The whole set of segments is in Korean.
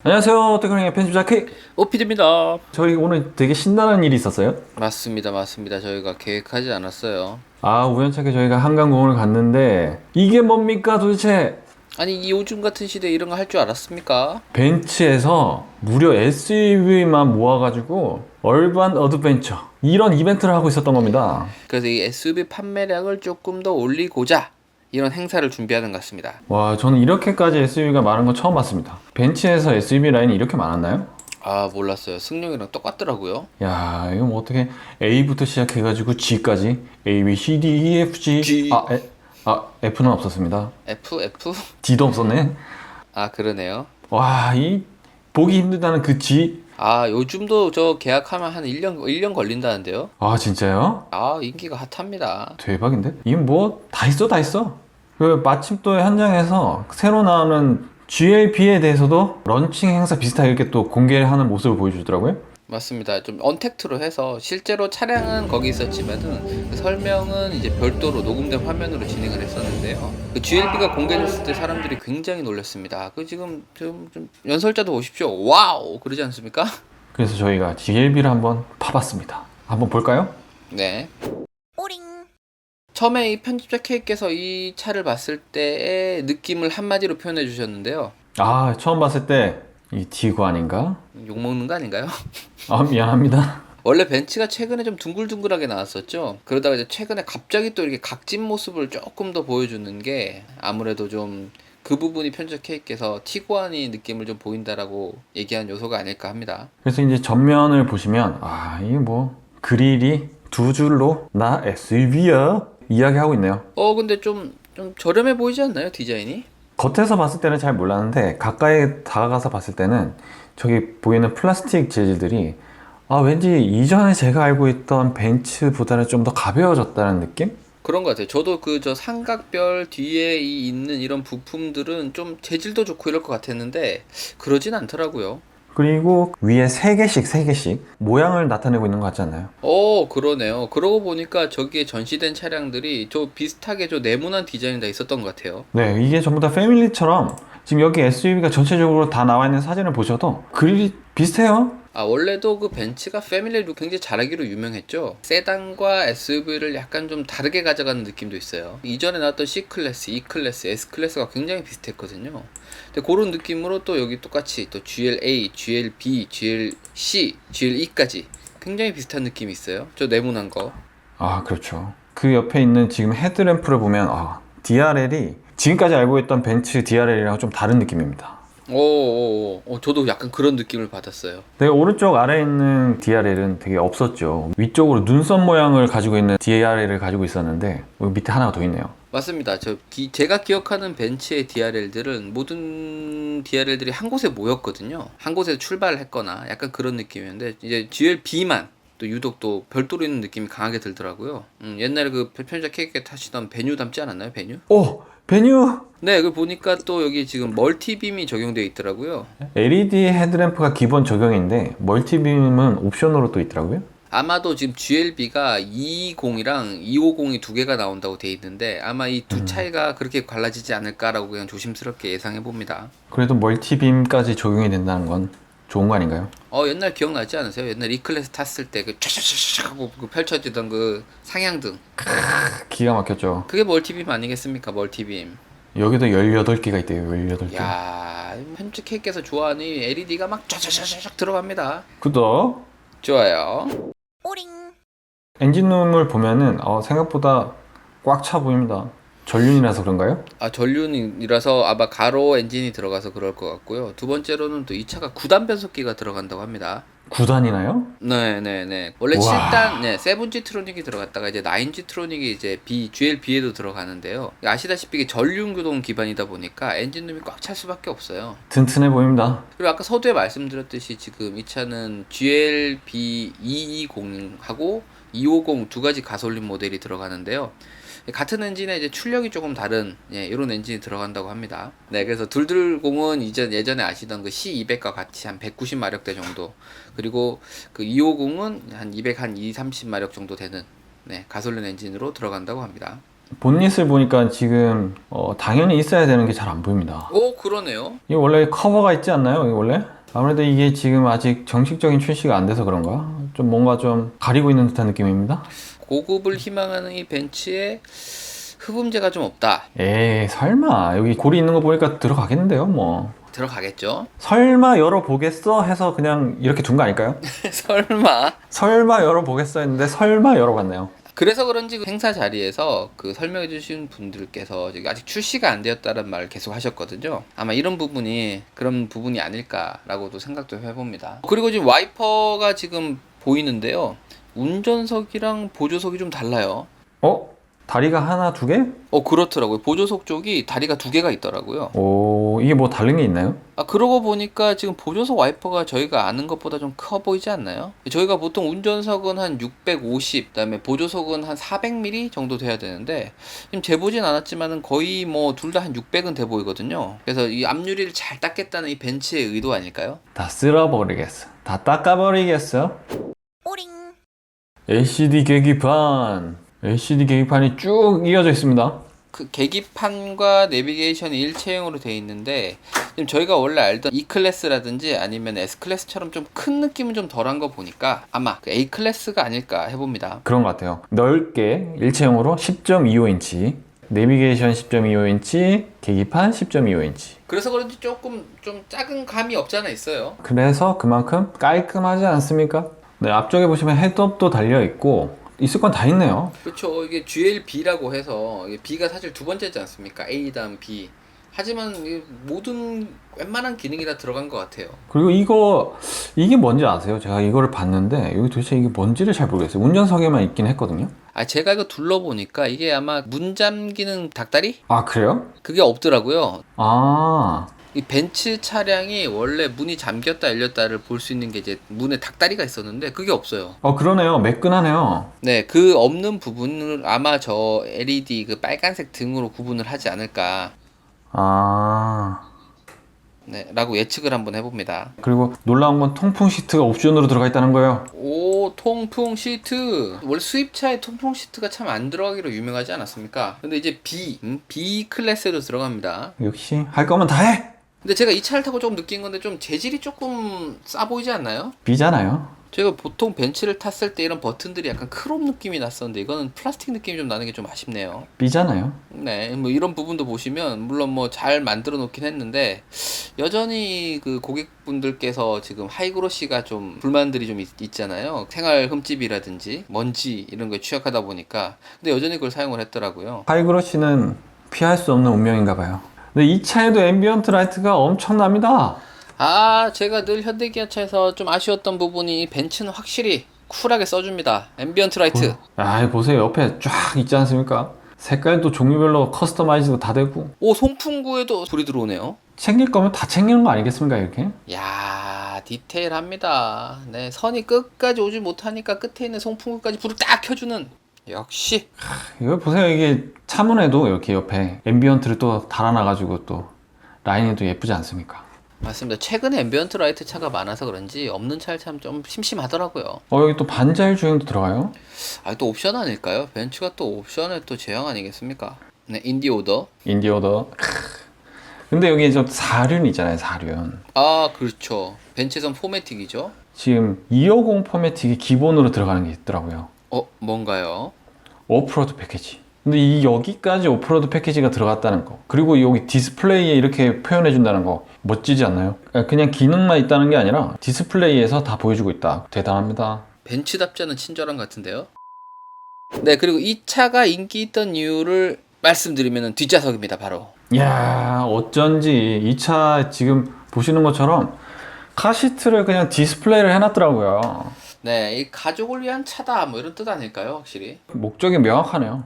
안녕하세요. 테크닉의 편집자 K. 오피디입니다. 저희 오늘 되게 신나는 일이 있었어요. 맞습니다. 저희가 계획하지 않았어요. 우연찮게 저희가 한강공원을 갔는데 이게 뭡니까 도대체? 아니, 이 요즘 같은 시대에 이런 거 할 줄 알았습니까? 벤츠에서 무려 SUV만 모아가지고 얼반 어드벤처 이런 이벤트를 하고 있었던 겁니다. 그래서 이 SUV 판매량을 조금 더 올리고자 이런 행사를 준비하는 것 같습니다. 와, 저는 이렇게까지 SUV가 많은 건 처음 봤습니다. 벤츠에서 SUV 라인이 이렇게 많았나요? 아, 몰랐어요. 승용이랑 똑같더라고요. 야, 이거 뭐 어떻게 A부터 시작해가지고 G까지 A, B, C, D, E, F, G. G. F는 없었습니다. F? D도 없었네. 아, 그러네요. 와, 이 보기 힘들다는 그 G. 아, 요즘도 저 계약하면 한 1년 걸린다는데요? 아, 진짜요? 아, 인기가 핫합니다. 대박인데? 이건 뭐 다 있어, 다 있어. 그 마침 또 현장에서 새로 나오는 GLB에 대해서도 런칭 행사 비슷하게 이렇게 또 공개하는 모습을 보여주더라고요. 맞습니다. 좀 언택트로 해서 실제로 차량은 거기 있었지만은 그 설명은 이제 별도로 녹음된 화면으로 진행을 했었는데요. 그 GLB가 공개됐을 때 사람들이 굉장히 놀랐습니다. 그 지금 좀 연설자도 보십시오. 와우! 그러지 않습니까? 그래서 저희가 GLB를 한번 파봤습니다. 한번 볼까요? 네. 처음에 이 편집자 K께서 이 차를 봤을 때의 느낌을 한마디로 표현해 주셨는데요. 처음 봤을 때 이 디고 아닌가? 욕먹는 거 아닌가요? 미안합니다. 원래 벤츠가 최근에 좀 둥글둥글하게 나왔었죠. 그러다가 이제 최근에 갑자기 또 이렇게 각진 모습을 조금 더 보여주는 게 아무래도 좀 그 부분이 편집 K께서 티구안이 느낌을 좀 보인다라고 얘기한 요소가 아닐까 합니다. 그래서 이제 전면을 보시면 이게 뭐 그릴이 두 줄로 나 SUV야 이야기하고 있네요. 근데 좀 저렴해 보이지 않나요, 디자인이? 겉에서 봤을 때는 잘 몰랐는데 가까이 다가가서 봤을 때는 저기 보이는 플라스틱 재질들이 왠지 이전에 제가 알고 있던 벤츠보다는 좀 더 가벼워졌다는 느낌? 그런 것 같아요. 저도 그 저 삼각별 뒤에 있는 이런 부품들은 좀 재질도 좋고 이럴 것 같았는데 그러진 않더라고요. 그리고 위에 3개씩 모양을 나타내고 있는 것 같지 않나요? 그러네요. 그러고 보니까 저기에 전시된 차량들이 저 비슷하게 저 네모난 디자인이 다 있었던 것 같아요. 네, 이게 전부 다 패밀리처럼 지금 여기 SUV가 전체적으로 다 나와 있는 사진을 보셔도 그릴이 비슷해요. 원래도 그 벤츠가 패밀리로 굉장히 잘하기로 유명했죠. 세단과 SUV를 약간 좀 다르게 가져가는 느낌도 있어요. 이전에 나왔던 C클래스, E클래스, S클래스가 굉장히 비슷했거든요. 근데 그런 느낌으로 또 여기 똑같이 또 GLA, GLB, GLC, GLE까지 굉장히 비슷한 느낌이 있어요. 저 네모난 거. 그렇죠. 그 옆에 있는 지금 헤드램프를 보면 DRL이 지금까지 알고 있던 벤츠 DRL이랑 좀 다른 느낌입니다. 저도 약간 그런 느낌을 받았어요. 네, 오른쪽 아래에 있는 DRL은 되게 없었죠. 위쪽으로 눈썹 모양을 가지고 있는 DRL을 가지고 있었는데 여기 밑에 하나가 더 있네요. 맞습니다. 제가 기억하는 벤츠의 DRL들은 모든 DRL들이 한 곳에 모였거든요. 한 곳에서 출발을 했거나 약간 그런 느낌이었는데 이제 GLB만 또 유독 또 별도로 있는 느낌이 강하게 들더라고요. 옛날에 그 편의점 케이크 타시던 베뉴 닮지 않았나요? 베뉴? 베뉴! 네, 그 보니까 또 여기 지금 멀티빔이 적용되어 있더라고요. LED 헤드램프가 기본 적용인데 멀티빔은 옵션으로 또 있더라고요. 아마도 지금 GLB가 220이랑 250이 두 개가 나온다고 돼 있는데 아마 이 두 차이가 그렇게 갈라지지 않을까라고 그냥 조심스럽게 예상해 봅니다. 그래도 멀티빔까지 적용이 된다는 건 좋은 거 아닌가요? 옛날 기억나지 않으세요? 옛날 E클래스 탔을 때 그 촤촤촤 하고 그 펼쳐지던 그 상향등. 기가 막혔죠. 그게 멀티빔 아니겠습니까? 멀티빔. 여기도 18개가 있대요. 18개. 야, 편집 K께서 좋아하는 이 LED가 막 촤촤촤 들어갑니다. 구독! 좋아요. 엔진룸을 보면은 생각보다 꽉 차 보입니다. 전륜이라서 그런가요? 전륜이라서 아마 가로 엔진이 들어가서 그럴 것 같고요. 두 번째로는 또 이 차가 9단 변속기가 들어간다고 합니다. 9단이나요? 네네네. 원래 우와. 7단, 7G 트로닉이 들어갔다가 이제 9G 트로닉이 이제 GLB에도 들어가는데요. 아시다시피 이게 전륜 구동 기반이다 보니까 엔진룸이 꽉 찰 수밖에 없어요. 튼튼해 보입니다. 그리고 아까 서두에 말씀드렸듯이 지금 이 차는 GLB 220하고 250 두 가지 가솔린 모델이 들어가는데요. 같은 엔진에 이제 출력이 조금 다른 이런 엔진이 들어간다고 합니다. 네, 그래서 둘둘공은 예전에 아시던 그 C200과 같이 한 190마력대 정도, 그리고 그 250은 한 200, 한 2, 30마력 정도 되는 가솔린 엔진으로 들어간다고 합니다. 본닛을 보니까 지금 당연히 있어야 되는 게 잘 안 보입니다. 오, 그러네요. 이게 원래 커버가 있지 않나요? 이게 원래? 아무래도 이게 지금 아직 정식적인 출시가 안 돼서 그런가? 좀 뭔가 좀 가리고 있는 듯한 느낌입니다. 고급을 희망하는 이 벤츠에 흡음재가 좀 없다. 에이, 설마 여기 고리 있는 거 보니까 들어가겠는데요, 뭐. 들어가겠죠? 설마 열어보겠어 해서 그냥 이렇게 둔 거 아닐까요? 설마. 설마 열어보겠어 했는데 설마 열어봤네요. 그래서 그런지 그 행사 자리에서 그 설명해 주신 분들께서 지금 아직 출시가 안 되었다는 말을 계속 하셨거든요. 아마 이런 부분이 그런 부분이 아닐까라고도 생각도 해봅니다. 그리고 지금 와이퍼가 지금 보이는데요. 운전석이랑 보조석이 좀 달라요. 다리가 하나, 두 개? 그렇더라고요. 보조석 쪽이 다리가 두 개가 있더라고요. 오, 이게 뭐 다른 게 있나요? 그러고 보니까 지금 보조석 와이퍼가 저희가 아는 것보다 좀 커 보이지 않나요? 저희가 보통 운전석은 한 650, 그다음에 보조석은 한 400mm 정도 돼야 되는데 지금 재보진 않았지만은 거의 뭐 둘 다 한 600은 돼 보이거든요. 그래서 이 앞유리를 잘 닦겠다는 이 벤츠의 의도 아닐까요? 다 쓸어버리겠어. 다 닦아버리겠어. 오링. LCD 계기판. LCD 계기판이 쭉 이어져 있습니다. 그 계기판과 내비게이션이 일체형으로 되어 있는데 지금 저희가 원래 알던 E클래스라든지 아니면 S클래스처럼 좀 큰 느낌은 좀 덜한 거 보니까 아마 그 A클래스가 아닐까 해봅니다. 그런 것 같아요. 넓게 일체형으로 10.25인치, 내비게이션 10.25인치, 계기판 10.25인치. 그래서 그런지 조금 좀 작은 감이 없지 않아 있어요. 그래서 그만큼 깔끔하지 않습니까? 네, 앞쪽에 보시면 헤드업도 달려 있고 있을 건 다 있네요. 그렇죠. 이게 GLB라고 해서 이게 B가 사실 두 번째지 않습니까? A 다음 B. 하지만 이게 모든 웬만한 기능이 다 들어간 것 같아요. 그리고 이게 뭔지 아세요? 제가 이거를 봤는데 여기 도대체 이게 뭔지를 잘 모르겠어요. 운전석에만 있긴 했거든요. 제가 이거 둘러보니까 이게 아마 문 잠기는 닭다리? 아, 그래요? 그게 없더라고요. 아, 이 벤츠 차량이 원래 문이 잠겼다 열렸다를 볼 수 있는 게 이제 문에 닭다리가 있었는데 그게 없어요. 그러네요. 매끈하네요. 네, 그 없는 부분을 아마 저 LED 그 빨간색 등으로 구분을 하지 않을까. 아, 네, 라고 예측을 한번 해봅니다. 그리고 놀라운 건 통풍 시트가 옵션으로 들어가 있다는 거예요. 오, 통풍 시트. 원래 수입차에 통풍 시트가 참 안 들어가기로 유명하지 않았습니까? 근데 이제 B 클래스로 들어갑니다. 역시 할 거면 다 해! 근데 제가 이 차를 타고 좀 느낀 건데 좀 재질이 조금 싸 보이지 않나요? B잖아요. 제가 보통 벤츠를 탔을 때 이런 버튼들이 약간 크롬 느낌이 났었는데 이거는 플라스틱 느낌이 좀 나는 게 좀 아쉽네요. B잖아요. 네, 뭐 이런 부분도 보시면 물론 뭐 잘 만들어 놓긴 했는데 여전히 그 고객분들께서 지금 하이그로시가 좀 불만들이 좀 있잖아요. 생활 흠집이라든지 먼지 이런 거에 취약하다 보니까 근데 여전히 그걸 사용을 했더라고요. 하이그로시는 피할 수 없는 운명인가 봐요. 근데 이 차에도 앰비언트 라이트가 엄청납니다. 제가 늘 현대기아차에서 좀 아쉬웠던 부분이 벤츠는 확실히 쿨하게 써줍니다. 앰비언트 라이트. 보세요. 옆에 쫙 있지 않습니까? 색깔도 종류별로 커스터마이즈도 다 되고. 오, 송풍구에도 불이 들어오네요. 챙길 거면 다 챙기는 거 아니겠습니까, 이렇게? 야, 디테일합니다. 네, 선이 끝까지 오지 못하니까 끝에 있는 송풍구까지 불을 딱 켜주는 역시. 이거 보세요. 이게 차문에도 이렇게 옆에 앰비언트를 또 달아놔가지고 또 라인이 또 예쁘지 않습니까? 맞습니다. 최근에 앰비언트 라이트 차가 많아서 그런지 없는 차를 참 좀 심심하더라고요. 여기 또 반자율 주행도 들어가요? 또 옵션 아닐까요? 벤츠가 또 옵션의 또 제형 아니겠습니까? 네, 인디 오더. 인디오더. 근데 여기 좀 사륜 있잖아요, 사륜. 그렇죠. 벤츠에선 포매틱이죠. 지금 250 포매틱이 기본으로 들어가는 게 있더라고요. 뭔가요? 오프로드 패키지. 근데 여기까지 오프로드 패키지가 들어갔다는 거. 그리고 여기 디스플레이에 이렇게 표현해 준다는 거 멋지지 않나요? 그냥 기능만 있다는 게 아니라 디스플레이에서 다 보여주고 있다. 대단합니다. 벤츠답지 않은 친절함 같은데요. 네, 그리고 이 차가 인기 있던 이유를 말씀드리면 뒷좌석입니다. 바로. 이야, 어쩐지 이 차 지금 보시는 것처럼 카시트를 그냥 디스플레이를 해놨더라고요. 네, 이 가족을 위한 차다 뭐 이런 뜻 아닐까요? 확실히. 목적이 명확하네요.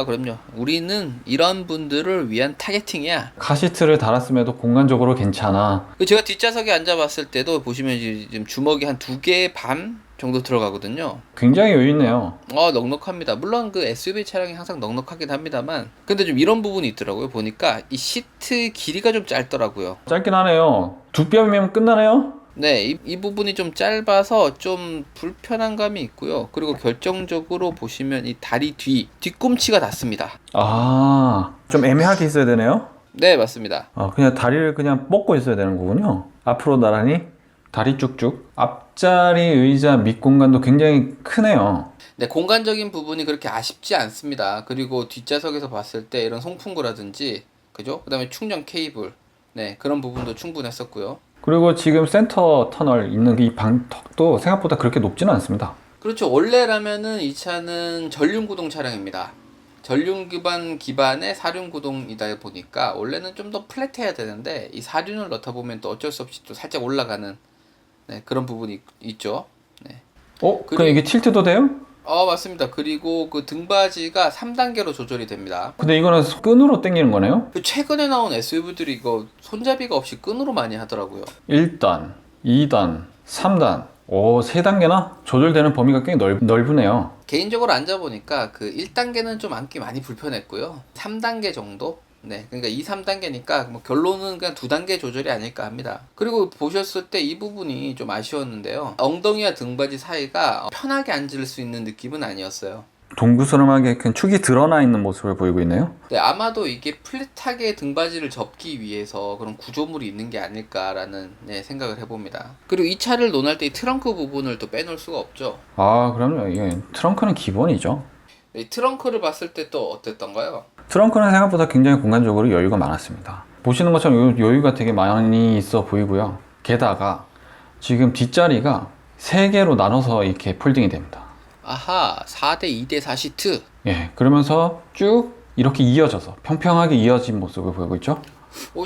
그럼요. 우리는 이런 분들을 위한 타겟팅이야. 카시트를 달았음에도 공간적으로 괜찮아. 제가 뒷좌석에 앉아봤을 때도 보시면 지금 주먹이 한 2개 반 정도 들어가거든요. 굉장히 여유 있네요. 넉넉합니다. 물론 그 SUV 차량이 항상 넉넉하긴 합니다만 근데 좀 이런 부분이 있더라고요. 보니까 이 시트 길이가 좀 짧더라고요. 짧긴 하네요. 두 뼘이면 끝나네요. 네, 이 부분이 좀 짧아서 좀 불편한 감이 있고요. 그리고 결정적으로 보시면 이 다리 뒤꿈치가 닿습니다. 아, 좀 애매하게 있어야 되네요. 네, 맞습니다. 그냥 다리를 그냥 뻗고 있어야 되는 거군요. 앞으로 나란히 다리 쭉쭉. 앞자리 의자 밑 공간도 굉장히 크네요. 네, 공간적인 부분이 그렇게 아쉽지 않습니다. 그리고 뒷좌석에서 봤을 때 이런 송풍구라든지, 그죠? 그 다음에 충전 케이블, 네, 그런 부분도 충분했었고요. 그리고 지금 센터 터널 있는 이 방턱도 생각보다 그렇게 높지는 않습니다. 그렇죠. 원래라면은 이 차는 전륜구동 차량입니다. 전륜 기반의 사륜구동이다 보니까 원래는 좀 더 플랫해야 되는데 이 사륜을 넣다 보면 또 어쩔 수 없이 또 살짝 올라가는 네, 그런 부분이 있죠. 네. 그럼 이게 틸트도 돼요? 맞습니다. 그리고 그 등받이가 3단계로 조절이 됩니다. 근데 이거는 끈으로 당기는 거네요? 그 최근에 나온 SUV들이 이거 손잡이가 없이 끈으로 많이 하더라고요. 1단, 2단, 3단. 3단계나 조절되는 범위가 꽤 넓으네요. 개인적으로 앉아보니까 그 1단계는 좀 앉기 많이 불편했고요. 3단계 정도? 네, 그러니까 2, 3단계니까 뭐 결론은 그냥 2단계 조절이 아닐까 합니다. 그리고 보셨을 때 이 부분이 좀 아쉬웠는데요. 엉덩이와 등받이 사이가 편하게 앉을 수 있는 느낌은 아니었어요. 동그스름하게 큰 축이 드러나 있는 모습을 보이고 있네요. 네, 아마도 이게 플랫하게 등받이를 접기 위해서 그런 구조물이 있는 게 아닐까라는 생각을 해봅니다. 그리고 이 차를 논할 때 이 트렁크 부분을 또 빼놓을 수가 없죠. 그럼요. 이게 트렁크는 기본이죠. 이 트렁크를 봤을 때 또 어땠던가요? 트렁크는 생각보다 굉장히 공간적으로 여유가 많았습니다. 보시는 것처럼 여유가 되게 많이 있어 보이고요. 게다가 지금 뒷자리가 3개로 나눠서 이렇게 폴딩이 됩니다. 아하, 4대 2대 4 시트. 예, 그러면서 쭉 이렇게 이어져서 평평하게 이어진 모습을 보이고 있죠.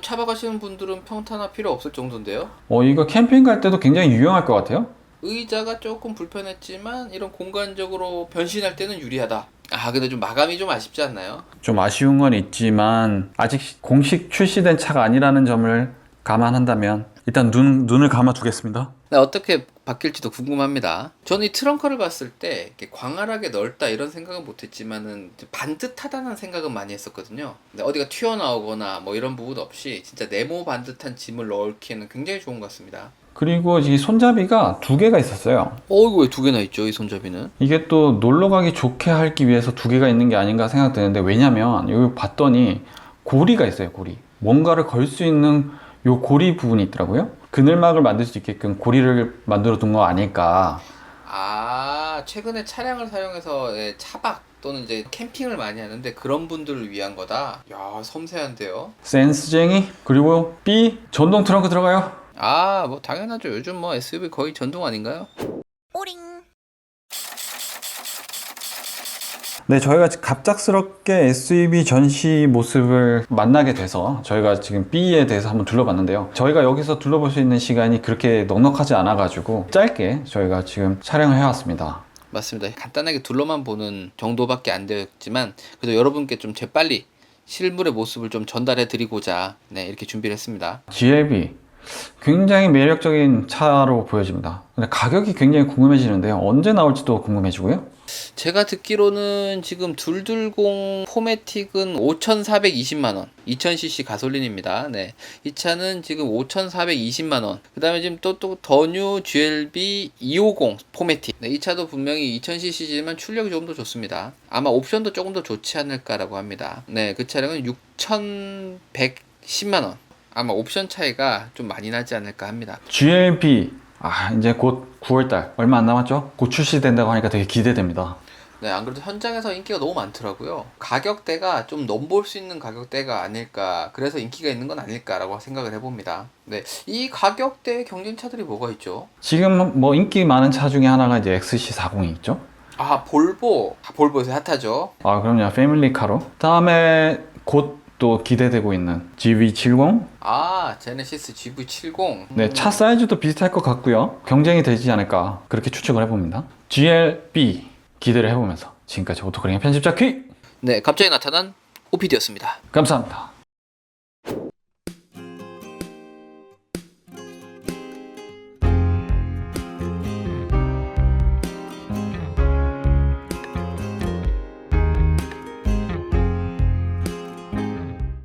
차박하시는 분들은 평탄화 필요 없을 정도인데요. 이거 캠핑 갈 때도 굉장히 유용할 것 같아요. 의자가 조금 불편했지만 이런 공간적으로 변신할 때는 유리하다. 근데 좀 마감이 좀 아쉽지 않나요? 좀 아쉬운 건 있지만 아직 공식 출시된 차가 아니라는 점을 감안한다면 일단 눈을 감아 두겠습니다. 네, 어떻게 바뀔지도 궁금합니다. 저는 이 트렁크를 봤을 때 이렇게 광활하게 넓다 이런 생각은 못했지만은 반듯하다는 생각은 많이 했었거든요. 근데 어디가 튀어나오거나 뭐 이런 부분 없이 진짜 네모 반듯한 짐을 넣기에는 굉장히 좋은 것 같습니다. 그리고 이 손잡이가 2개가 있었어요. 이거 왜 2개나 있죠, 이 손잡이는? 이게 또 놀러 가기 좋게 하기 위해서 2개가 있는 게 아닌가 생각되는데, 왜냐면 여기 봤더니 고리가 있어요. 고리. 뭔가를 걸 수 있는 요 고리 부분이 있더라고요. 그늘막을 만들 수 있게끔 고리를 만들어 둔 거 아닐까. 최근에 차량을 사용해서 차박 또는 이제 캠핑을 많이 하는데 그런 분들을 위한 거다. 야, 섬세한데요. 센스쟁이. 그리고 B, 전동 트렁크 들어가요. 뭐 당연하죠. 요즘 뭐 SUV 거의 전동 아닌가요? 네, 저희가 갑작스럽게 SUV 전시 모습을 만나게 돼서 저희가 지금 B에 대해서 한번 둘러봤는데요. 저희가 여기서 둘러볼 수 있는 시간이 그렇게 넉넉하지 않아가지고 짧게 저희가 지금 촬영을 해왔습니다. 맞습니다. 간단하게 둘러만 보는 정도밖에 안 되었지만 그래도 여러분께 좀 재빨리 실물의 모습을 좀 전달해 드리고자 이렇게 준비를 했습니다. GLB 굉장히 매력적인 차로 보여집니다. 근데 가격이 굉장히 궁금해지는데요. 언제 나올지도 궁금해지고요. 제가 듣기로는 지금 220 포매틱은 5,420만원 2000cc 가솔린입니다. 이 차는 지금 5,420만원. 그 다음에 지금 또 더뉴 GLB 250 포매틱. 이 차도 분명히 2000cc지만 출력이 조금 더 좋습니다. 아마 옵션도 조금 더 좋지 않을까라고 합니다. 그 차량은 6,110만원. 아마 옵션 차이가 좀 많이 나지 않을까 합니다. GLB 이제 곧 9월달 얼마 안 남았죠? 곧 출시된다고 하니까 되게 기대됩니다. 안 그래도 현장에서 인기가 너무 많더라고요. 가격대가 좀 넘볼 수 있는 가격대가 아닐까, 그래서 인기가 있는 건 아닐까라고 생각을 해봅니다. 이 가격대의 경쟁차들이 뭐가 있죠? 지금 뭐 인기 많은 차 중에 하나가 이제 XC40이 있죠? 볼보에서 핫하죠. 그럼요. 패밀리카로. 다음에 곧 또 기대되고 있는 GV70. 제네시스 GV70. 네, 차 사이즈도 비슷할 것 같고요. 경쟁이 되지 않을까 그렇게 추측을 해봅니다. GLB 기대를 해보면서 지금까지 오토그레인 편집자 퀴. 갑자기 나타난 OPD였습니다. 감사합니다.